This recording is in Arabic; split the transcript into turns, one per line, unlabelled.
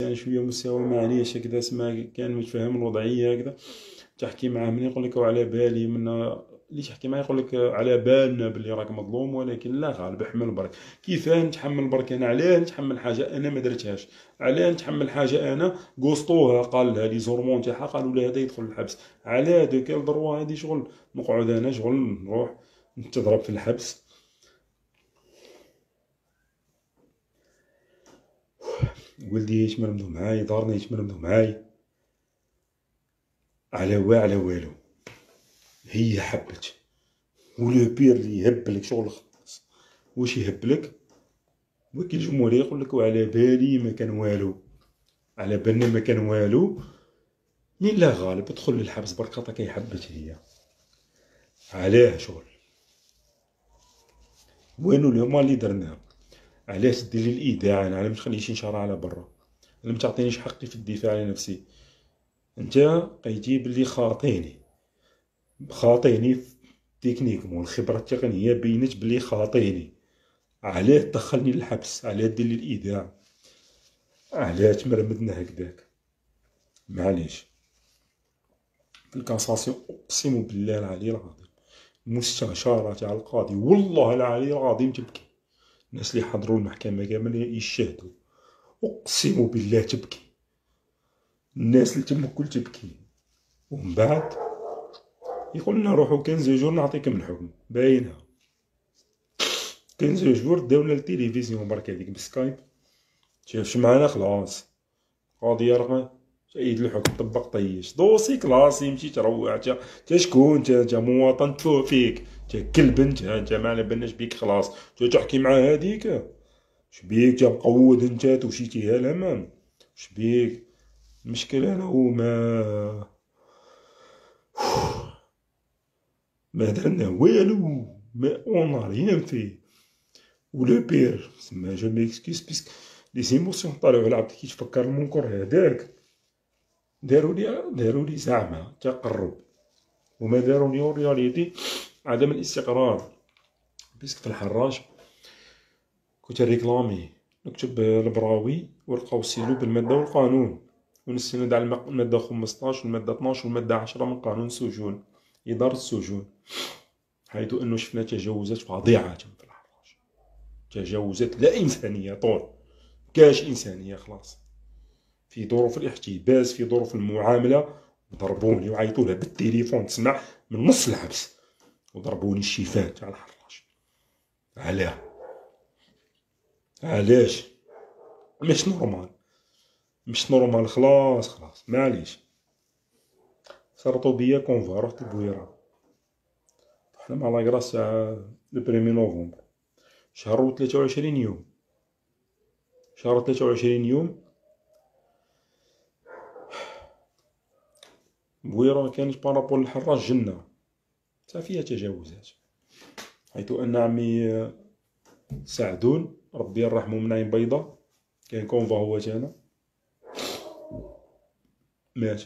يعني شويه مستوى معليش هكذا، سما كان متفهم الوضعيه هكذا. تحكي معاه من يقول لك وعلى بالي من اللي تحكي معاه يقول لك على بالنا باللي راك مظلوم، ولكن لا غالب احمل برك. كيفاه نتحمل برك انا؟ علاه نتحمل حاجه انا ما درتهاش؟ علاه نتحمل حاجه انا قسطوها قال لها لي زورمون تاعها قالوا له هذا يدخل الحبس؟ علاه دو كيل دروا هذه شغل نقعد انا شغل نروح نتضرب في الحبس؟ ولدي يتمرمدو معاي، دارنا يتمرمدو معاي، على والو. هي حبت، ولو بير اللي يهبلك شغل خلاص. واش يهبلك؟ وكي الجمهور يقول لك وعلى بالي ما كان والو، على بالنا ما كان والو. نين لا غالب ادخل للحبس برك خاطر كي حبت هي. علاه شغل؟ وينو الهما اللي درناه؟ علاش دير لي الايداع؟ انا على ما تخليش نشرع على برا؟ على ما تعطينيش حقي في الدفاع على نفسي؟ انت قيتي بلي خاطيني في تكنيكمون الخبره التقنيه بينت بلي خاطيني. علاه تدخلني للحبس؟ علاه دير لي الايداع؟ علاه تمرمدنا هكداك؟ معليش. في الكاساسيون اقسم بالله العلي العظيم مستشارة تاع القاضي والله العلي العظيم تبكي. الناس اللي حضروا المحكمة كامل يشهدوا، اقسم بالله تبكي. الناس اللي تم الكل تبكي. ومن بعد يقول لنا روحوا 15 جور نعطيكم الحكم. باينها 15 جور داونا للتلفزيون برك هذيك بسكايب. شافش معانا خلاص. قاضي راه شايد الحكم طبق طيش دوسي كلاسي مشي تروع. تا شكون؟ تا مواطن تفوه فيك، تا كلب انت ما على بالناش بيك خلاص. تا تحكي مع هاديك شبيك؟ تا مقود انت توشيتيها الامام شبيك؟ المشكلة انا هما ما درنا والو، ما اون ريان في. ولو بير سما جو ميكسكيز بيسك لي زيموسيون طالعو على العبد كي تفكر المنكر هذاك. دارولي زعما تقرب، وما داروني رياليتي عدم الاستقرار. بيسك في الحراج كنت ريكلامي نكتب البراوي ولقاو السيلو بالمادة والقانون، ونستند على المادة 15 والمادة 12 والمادة 10 من قانون السجون، إدارة السجون، حيث أنه شفنا تجاوزات فظيعة في الحراج. تجاوزات لا إنسانية طول، كاش إنسانية خلاص. في ظروف الاحتباس، في ظروف المعاملة، ضربوني وعيطولها بالتليفون تسمع من نص الحبس، وضربوني الشيفان تاع الحراج. علاه؟ علاش؟ مش نورمال، مش نورمال. خلاص معليش. صرطو بيا كونفا رحت لبويرة. رحنا مع لاكراس تاع لو بريمي نوفمبر، شهر و 23 يوم. شهر 23 يوم بويرة كانت بارابول الحراج جنة تاع فيها تجاوزات، حيث أن عمي سعدون ربي يرحمو من عين بيضة كان كونفا هو تاعنا مات.